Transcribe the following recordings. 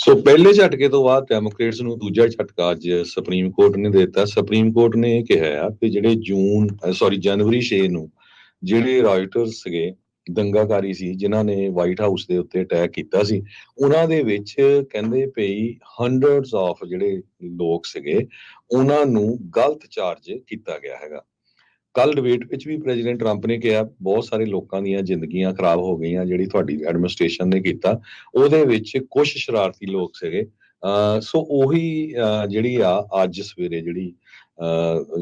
ਸੋ ਪਹਿਲੇ ਝਟਕੇ ਤੋਂ ਬਾਅਦ ਡੈਮੋਕ੍ਰੇਟਸ ਨੂੰ ਦੂਜਾ ਝਟਕਾ ਅੱਜ ਸੁਪਰੀਮ ਕੋਰਟ ਨੇ ਦੇ ਦਿੱਤਾ। ਸੁਪਰੀਮ ਕੋਰਟ ਨੇ ਇਹ ਕਿਹਾ ਆ ਕਿ ਜਿਹੜੇ ਜਨਵਰੀ 6 ਨੂੰ ਜਿਹੜੇ ਰਾਇਟਰਸ ਸੀਗੇ, ਦੰਗਾਕਾਰੀ ਸੀ, ਜਿਨ੍ਹਾਂ ਨੇ ਵਾਈਟ ਹਾਊਸ ਦੇ ਉੱਤੇ ਅਟੈਕ ਕੀਤਾ ਸੀ, ਉਹਨਾਂ ਦੇ ਵਿੱਚ ਕਹਿੰਦੇ ਪਈ ਹੰਡਰਡਸ ਆਫ ਜਿਹੜੇ ਲੋਕ ਸੀਗੇ, ਉਹਨਾਂ ਨੂੰ ਗਲਤ ਚਾਰਜ ਕੀਤਾ ਗਿਆ ਹੈਗਾ। ਕੱਲ ਡਿਬੇਟ ਵਿੱਚ ਵੀ ਪ੍ਰੈਜ਼ੀਡੈਂਟ ਟਰੰਪ ਨੇ ਕਿਹਾ ਬਹੁਤ ਸਾਰੇ ਲੋਕਾਂ ਦੀਆਂ ਜ਼ਿੰਦਗੀਆਂ ਖਰਾਬ ਹੋ ਗਈਆਂ, ਜਿਹੜੀ ਤੁਹਾਡੀ ਐਡਮਿਨਿਸਟ੍ਰੇਸ਼ਨ ਨੇ ਕੀਤਾ ਉਹਦੇ ਵਿੱਚ ਕੁਝ ਸ਼ਰਾਰਤੀ ਲੋਕ ਸੀਗੇ। ਸੋ ਉਹੀ ਜਿਹੜੀ ਆ ਅੱਜ ਸਵੇਰੇ ਜਿਹੜੀ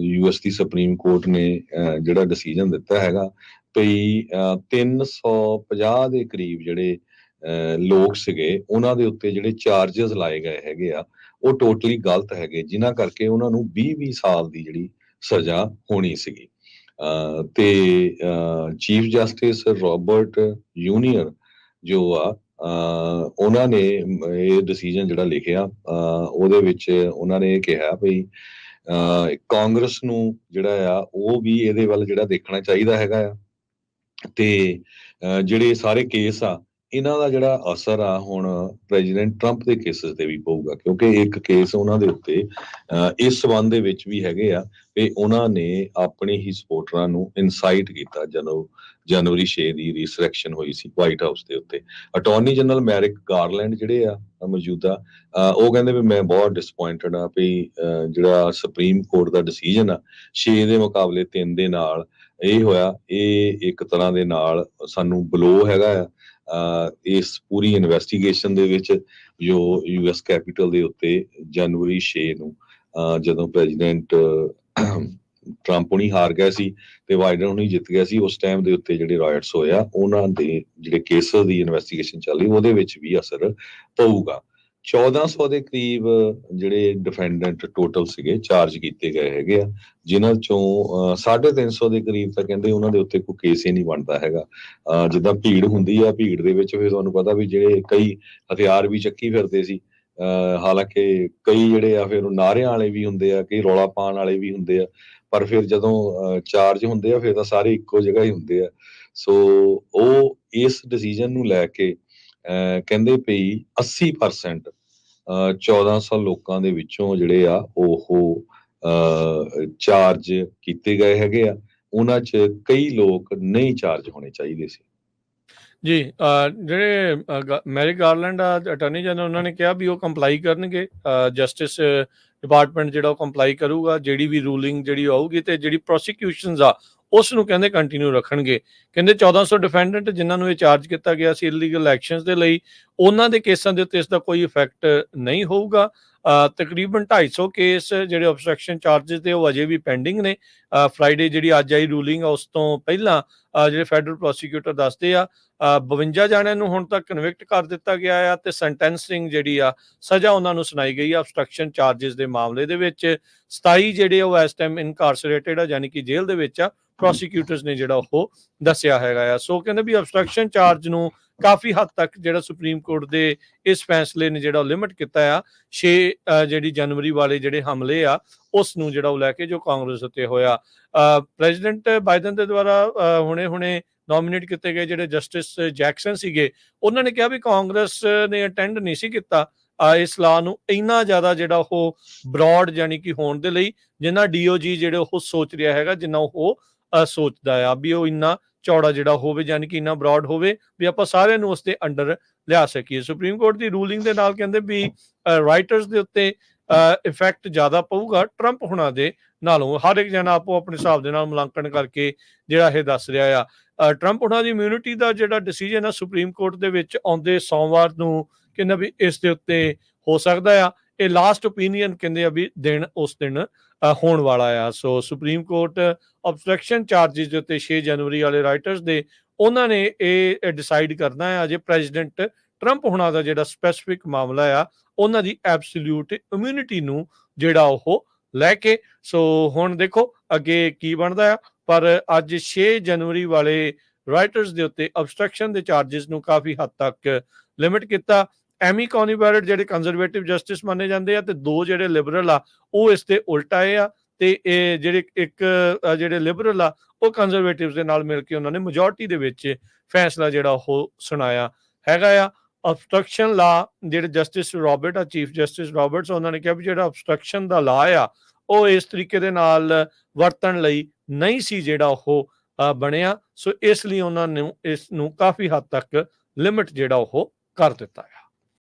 ਯੂਐਸ ਦੀ ਸੁਪਰੀਮ ਕੋਰਟ ਨੇ ਜਿਹੜਾ ਡਿਸੀਜਨ ਦਿੱਤਾ ਹੈਗਾ ਵੀ 350 ਦੇ ਕਰੀਬ ਜਿਹੜੇ ਲੋਕ ਸੀਗੇ, ਉਹਨਾਂ ਦੇ ਉੱਤੇ ਜਿਹੜੇ ਚਾਰਜਸ ਲਾਏ ਗਏ ਹੈਗੇ ਆ ਉਹ ਟੋਟਲੀ ਗਲਤ ਹੈਗੇ, ਜਿਨ੍ਹਾਂ ਕਰਕੇ ਉਹਨਾਂ ਨੂੰ 20-20 ਸਾਲ ਦੀ ਜਿਹੜੀ ਸਜ਼ਾ ਹੋਣੀ ਸੀਗੀ। ਤੇ ਚੀਫ ਜਸਟਿਸ ਰੋਬਰਟ ਯੂਨੀਅਰ ਜੋ ਆ ਉਹਨਾਂ ਨੇ ਇਹ ਡਿਸੀਜਨ ਜਿਹੜਾ ਲਿਖਿਆ, ਉਹਦੇ ਵਿੱਚ ਉਹਨਾਂ ਨੇ ਇਹ ਕਿਹਾ ਵੀ ਕਾਂਗਰਸ ਨੂੰ ਜਿਹੜਾ ਆ ਉਹ ਵੀ ਇਹਦੇ ਵੱਲ ਜਿਹੜਾ ਦੇਖਣਾ ਚਾਹੀਦਾ ਹੈਗਾ ਆ, ਤੇ ਜਿਹੜੇ ਸਾਰੇ ਕੇਸ ਆ ਇਹਨਾਂ ਦਾ ਜਿਹੜਾ ਅਸਰ ਆ ਹੁਣ ਪ੍ਰੈਜ਼ੀਡੈਂਟ ਟਰੰਪ ਦੇ ਕੇਸਿਸ ਤੇ ਵੀ ਪਊਗਾ, ਕਿਉਂਕਿ ਇੱਕ ਕੇਸ ਉਹਨਾਂ ਦੇ ਉੱਤੇ ਇਸ ਸਬੰਧ ਦੇ ਵਿੱਚ ਵੀ ਹੈਗੇ ਆ ਵੀ ਉਹਨਾਂ ਨੇ ਆਪਣੇ ਹੀ ਸਪੋਰਟਰਾਂ ਨੂੰ ਇਨਸਾਈਟ ਕੀਤਾ ਜਦੋਂ ਜਨਵਰੀ 6 ਦੀ ਰੀਸਰੈਕਸ਼ਨ ਹੋਈ ਸੀ ਵਾਈਟ ਹਾਊਸ ਦੇ ਉੱਤੇ। ਅਟਾਰਨੀ ਜਨਰਲ ਮੈਰਿਕ ਗਾਰਲੈਂਡ ਜਿਹੜੇ ਆ ਮੌਜੂਦਾ, ਉਹ ਕਹਿੰਦੇ ਵੀ ਮੈਂ ਬਹੁਤ ਡਿਸਪੁਆਇੰਟਡ ਆ ਵੀ ਜਿਹੜਾ ਸੁਪਰੀਮ ਕੋਰਟ ਦਾ ਡਿਸੀਜਨ ਆ 6 ਦੇ ਮੁਕਾਬਲੇ 3 ਦੇ ਨਾਲ ਇਹ ਹੋਇਆ, ਇਹ ਇੱਕ ਤਰ੍ਹਾਂ ਦੇ ਨਾਲ ਸਾਨੂੰ ਬਲੋ ਹੈਗਾ ਆ ਇਸ ਪੂਰੀ ਇਨਵੈਸਟੀਗੇਸ਼ਨ ਦੇ ਵਿੱਚ, ਜੋ ਯੂਐਸ ਕੈਪੀਟਲ ਦੇ ਉੱਤੇ ਜਨਵਰੀ 6 ਨੂੰ ਜਦੋਂ ਪ੍ਰੈਜ਼ੀਡੈਂਟ ਟਰੰਪ ਹੁਣੀ ਹਾਰ ਗਿਆ ਸੀ ਤੇ ਬਾਈਡਨ ਹੁਣੀ ਜਿੱਤ ਗਿਆ ਸੀ, ਉਸ ਟਾਈਮ ਦੇ ਉੱਤੇ ਜਿਹੜੇ ਰਾਇਟਸ ਹੋਇਆ ਉਹਨਾਂ ਦੇ ਜਿਹੜੇ ਕੇਸਾਂ ਦੀ ਇਨਵੈਸਟੀਗੇਸ਼ਨ ਚੱਲ ਰਹੀ ਉਹਦੇ ਵਿੱਚ ਵੀ ਅਸਰ ਪਊਗਾ। 1400 ਦੇ ਕਰੀਬ ਜਿਹੜੇ ਡਿਫੈਂਡੈਂਟ ਟੋਟਲ ਸੀਗੇ ਚਾਰਜ ਕੀਤੇ ਗਏ ਹੈਗੇ ਆ, ਜਿਨ੍ਹਾਂ ਚੋਂ 350 ਦੇ ਕਰੀਬ ਤਾਂ ਕਹਿੰਦੇ ਉਹਨਾਂ ਦੇ ਉੱਤੇ ਕੋਈ ਕੇਸ ਹੀ ਨਹੀਂ ਬਣਦਾ ਹੈਗਾ। ਜਿੱਦਾਂ ਭੀੜ ਹੁੰਦੀ ਆ, ਭੀੜ ਦੇ ਵਿੱਚ ਫਿਰ ਤੁਹਾਨੂੰ ਪਤਾ ਵੀ ਜਿਹੜੇ ਕਈ ਹਥਿਆਰ ਵੀ ਚੱਕੀ ਫਿਰਦੇ ਸੀ, ਹਾਲਾਂਕਿ ਕਈ ਜਿਹੜੇ ਆ ਫਿਰ ਨਾਅਰਿਆਂ ਵਾਲੇ ਵੀ ਹੁੰਦੇ ਆ, ਕਈ ਰੌਲਾ ਪਾਉਣ ਵਾਲੇ ਵੀ ਹੁੰਦੇ ਆ, ਪਰ ਫਿਰ ਜਦੋਂ ਚਾਰਜ ਹੁੰਦੇ ਆ ਫਿਰ ਤਾਂ ਸਾਰੇ ਇੱਕੋ ਜਗ੍ਹਾ ਹੀ ਹੁੰਦੇ ਆ। ਸੋ ਉਹ ਇਸ ਡਿਸੀਜਨ ਨੂੰ ਲੈ ਕੇ ਕਹਿੰਦੇ ਪਈ 80% 1400 ਲੋਕਾਂ ਦੇ ਵਿੱਚੋਂ ਜਿਹੜੇ ਆ ਉਹ ਚਾਰਜ ਕੀਤੇ ਗਏ ਹੈਗੇ ਆ, ਉਹਨਾਂ 'ਚ ਕਈ ਲੋਕ ਨਹੀਂ ਚਾਰਜ ਹੋਣੇ ਚਾਹੀਦੇ ਸੀ। ਜੀ ਜਿਹੜੇ ਮੈਰਿਕ ਗਾਰਲੈਂਡ ਆ ਅਟਾਰਨੀ ਜਨਰਲ, ਉਹਨਾਂ ਨੇ ਕਿਹਾ ਵੀ ਉਹ ਕੰਪਲਾਈ ਕਰਨਗੇ, ਜਸਟਿਸ ਡਿਪਾਰਟਮੈਂਟ ਜਿਹੜਾ ਉਹ ਕੰਪਲਾਈ ਕਰੂਗਾ, ਜਿਹੜੀ ਵੀ ਰੂਲਿੰਗ ਜਿਹੜੀ ਆਊਗੀ, ਤੇ ਜਿਹੜੀ ਪ੍ਰੋਸੀਕਿਊਸ਼ਨਸ ਆ ਉਸ ਨੂੰ ਕਹਿੰਦੇ ਕੰਟੀਨਿਊ ਰੱਖਣਗੇ। ਕਹਿੰਦੇ 1400 ਡਿਫੈਂਡੈਂਟ ਜਿਨ੍ਹਾਂ ਨੂੰ ਇਹ ਚਾਰਜ ਕੀਤਾ ਗਿਆ ਸੀ ਇਲੀਗਲ ਐਕਸ਼ਨਸ ਦੇ ਲਈ, ਉਹਨਾਂ ਦੇ ਕੇਸਾਂ ਦੇ ਉੱਤੇ ਇਸ ਦਾ ਕੋਈ ਇਫੈਕਟ ਨਹੀਂ ਹੋਊਗਾ। ਤਕਰੀਬਨ 250 ਕੇਸ ਜਿਹੜੇ ਆਬਸਟਰਕਸ਼ਨ ਚਾਰਜਸ ਦੇ ਉਹ ਅਜੇ ਵੀ ਪੈਂਡਿੰਗ ਨੇ। ਫਰਾਈਡੇ ਜਿਹੜੀ ਅੱਜ ਆਈ ਰੂਲਿੰਗ ਆ ਉਸ ਤੋਂ ਪਹਿਲਾਂ ਜਿਹੜੇ ਫੈਡਰਲ ਪ੍ਰੋਸੀਕਿਊਟਰ ਦੱਸਦੇ ਆ 52 ਜਾਣਿਆਂ ਨੂੰ ਹੁਣ ਤੱਕ ਕਨਵਿਕਟ ਕਰ ਦਿੱਤਾ ਗਿਆ ਆ, ਤੇ ਸੈਂਟੈਂਸਿੰਗ ਜਿਹੜੀ ਆ ਸਜ਼ਾ ਉਹਨਾਂ ਨੂੰ ਸੁਣਾਈ ਗਈ ਆ ਆਬਸਟਰਕਸ਼ਨ ਚਾਰਜਸ ਦੇ ਮਾਮਲੇ ਦੇ ਵਿੱਚ। 27 ਜਿਹੜੇ ਉਹ ਇਸ ਟਾਈਮ ਇਨਕਾਰਸਰੇਟਡ ਆ, ਯਾਨੀ ਕਿ ਜੇਲ੍ਹ ਦੇ ਵਿੱਚ ਆ, ਪ੍ਰੋਸੀਕਿਊਟਰਸ ਨੇ ਜਿਹੜਾ ਉਹ ਦੱਸਿਆ ਹੈਗਾ ਆ। ਸੋ ਕਹਿੰਦੇ ਵੀ ਆਬਸਟਰਕਸ਼ਨ ਚਾਰਜ ਨੂੰ ਕਾਫੀ ਹੱਦ ਤੱਕ ਜਿਹੜਾ ਸੁਪਰੀਮ ਕੋਰਟ ਦੇ ਇਸ ਫੈਸਲੇ ਨੇ ਜਿਹੜਾ ਉਹ ਲਿਮਿਟ ਕੀਤਾ ਆ 6 ਜਿਹੜੀ ਜਨਵਰੀ ਵਾਲੇ ਜਿਹੜੇ ਹਮਲੇ ਆ ਉਸ ਨੂੰ ਜਿਹੜਾ ਉਹ ਲੈ ਕੇ ਜੋ ਕਾਂਗਰਸ ਉੱਤੇ ਹੋਇਆ। ਪ੍ਰੈਜ਼ੀਡੈਂਟ ਬਾਈਡਨ ਦੇ ਦੁਆਰਾ ਹੁਣੇ ਨੋਮੀਨੇਟ ਕੀਤੇ ਗਏ ਜਿਹੜੇ ਜਸਟਿਸ ਜੈਕਸਨ ਸੀਗੇ, ਉਹਨਾਂ ਨੇ ਕਿਹਾ ਵੀ ਕਾਂਗਰਸ ਨੇ ਅਟੈਂਡ ਨਹੀਂ ਸੀ ਕੀਤਾ ਇਸ ਲਾਅ ਨੂੰ ਇੰਨਾ ਜ਼ਿਆਦਾ ਜਿਹੜਾ ਉਹ ਬਰੌਡ ਯਾਨੀ ਕਿ ਹੋਣ ਦੇ ਲਈ, ਜਿੰਨਾ DOJ ਜਿਹੜੇ ਉਹ ਸੋਚ ਰਿਹਾ ਹੈਗਾ, ਜਿੰਨਾ ਉਹ ਸੋਚਦਾ ਆ ਵੀ ਉਹ ਇੰਨਾ ਚੌੜਾ ਜਿਹੜਾ ਹੋਵੇ, ਯਾਨੀ ਕਿ ਇੰਨਾ ਬਰੌਡ ਹੋਵੇ ਵੀ ਆਪਾਂ ਸਾਰਿਆਂ ਨੂੰ ਉਸ ਦੇ ਅੰਡਰ ਲਿਆ ਸਕੀਏ। ਸੁਪਰੀਮ ਕੋਰਟ ਦੀ ਰੂਲਿੰਗ ਦੇ ਨਾਲ ਕਹਿੰਦੇ ਵੀ ਰਾਈਟਰਸ ਦੇ ਉੱਤੇ ਇਫੈਕਟ ਜ਼ਿਆਦਾ ਪਊਗਾ ਟਰੰਪ ਹੁਣਾਂ ਦੇ ਨਾਲੋਂ। ਹਰ ਇੱਕ ਜਣਾ ਆਪੋ ਆਪਣੇ ਹਿਸਾਬ ਦੇ ਨਾਲ ਮੁਲਾਂਕਣ ਕਰਕੇ ਜਿਹੜਾ ਇਹ ਦੱਸ ਰਿਹਾ ਆ। ਟਰੰਪ ਹੁਣਾਂ ਦੀ ਇਮਿਊਨਿਟੀ ਦਾ ਜਿਹੜਾ ਡਿਸੀਜਨ ਆ ਸੁਪਰੀਮ ਕੋਰਟ ਦੇ ਵਿੱਚ ਆਉਂਦੇ ਸੋਮਵਾਰ ਨੂੰ ਕਹਿੰਦਾ ਵੀ ਇਸ ਦੇ ਉੱਤੇ ਹੋ ਸਕਦਾ ਆ। ਇਹ ਲਾਸਟ ਓਪੀਨੀਅਨ ਕਹਿੰਦੇ ਆ ਵੀ ਉਸ ਦਿਨ ਹੋਣ ਵਾਲਾ ਆ। ਸੋ ਸੁਪਰੀਮ ਕੋਰਟ ਆਬਸਟਰਕਸ਼ਨ ਚਾਰਜਿਸ ਦੇ ਉੱਤੇ 6 ਜਨਵਰੀ ਵਾਲੇ ਰਾਈਟਰਸ ਦੇ, ਉਹਨਾਂ ਨੇ ਇਹ ਡਿਸਾਈਡ ਕਰਨਾ ਹੈ ਅਜੇ ਪ੍ਰੈਜ਼ੀਡੈਂਟ ਟਰੰਪ ਹੁਣਾਂ ਦਾ ਜਿਹੜਾ ਸਪੈਸੀਫਿਕ ਮਾਮਲਾ ਆ ਉਹਨਾਂ ਦੀ ਐਬਸੋਲਿਊਟ ਇਮਿਊਨਿਟੀ ਨੂੰ ਜਿਹੜਾ ਉਹ ਲੈ ਕੇ। ਸੋ ਹੁਣ ਦੇਖੋ ਅੱਗੇ ਕੀ ਬਣਦਾ ਆ, ਪਰ ਅੱਜ 6 ਜਨਵਰੀ ਵਾਲੇ ਰਾਈਟਰਸ ਦੇ ਉੱਤੇ ਆਬਸਟਰਕਸ਼ਨ ਦੇ ਚਾਰਜਿਸ ਨੂੰ ਕਾਫੀ ਹੱਦ ਤੱਕ ਲਿਮਿਟ ਕੀਤਾ। ਐਮੀ ਕੌਨੀ ਬੈਰਟ ਜਿਹੜੇ ਕੰਜ਼ਰਵੇਟਿਵ ਜਸਟਿਸ ਮੰਨੇ ਜਾਂਦੇ ਆ, ਤੇ 2 ਜਿਹੜੇ ਲਿਬਰਲ ਆ ਉਹ ਇਸ ਤੇ ਉਲਟ ਆਏ ਆ, ਤੇ ਇਹ ਜਿਹੜੇ ਲਿਬਰਲ ਆ ਉਹ ਕੰਜ਼ਰਵੇਟਿਵ ਦੇ ਨਾਲ ਮਿਲ ਕੇ ਉਹਨਾਂ ਨੇ ਮੈਜੋਰਟੀ ਦੇ ਵਿੱਚ ਫੈਸਲਾ ਜਿਹੜਾ ਉਹ ਸੁਣਾਇਆ ਹੈਗਾ ਆ। ਅਬਸਟਰਕਸ਼ਨ ਲਾ ਜਿਹੜੇ ਜਸਟਿਸ ਰੋਬਰਟ ਆ, ਚੀਫ ਜਸਟਿਸ ਰੋਬਰਟਸ, ਉਹਨਾਂ ਨੇ ਕਿਹਾ ਵੀ ਜਿਹੜਾ ਅਬਸਟਰਕਸ਼ਨ ਦਾ ਲਾ ਆ ਉਹ ਇਸ ਤਰੀਕੇ ਦੇ ਨਾਲ ਵਰਤਣ ਲਈ ਨਹੀਂ ਸੀ ਜਿਹੜਾ ਉਹ ਬਣਿਆ। ਸੋ ਇਸ ਲਈ ਉਹਨਾਂ ਨੂੰ ਇਸ ਨੂੰ ਕਾਫੀ ਹੱਦ ਤੱਕ ਲਿਮਿਟ ਜਿਹੜਾ ਉਹ ਕਰ ਦਿੱਤਾ ਹੈ।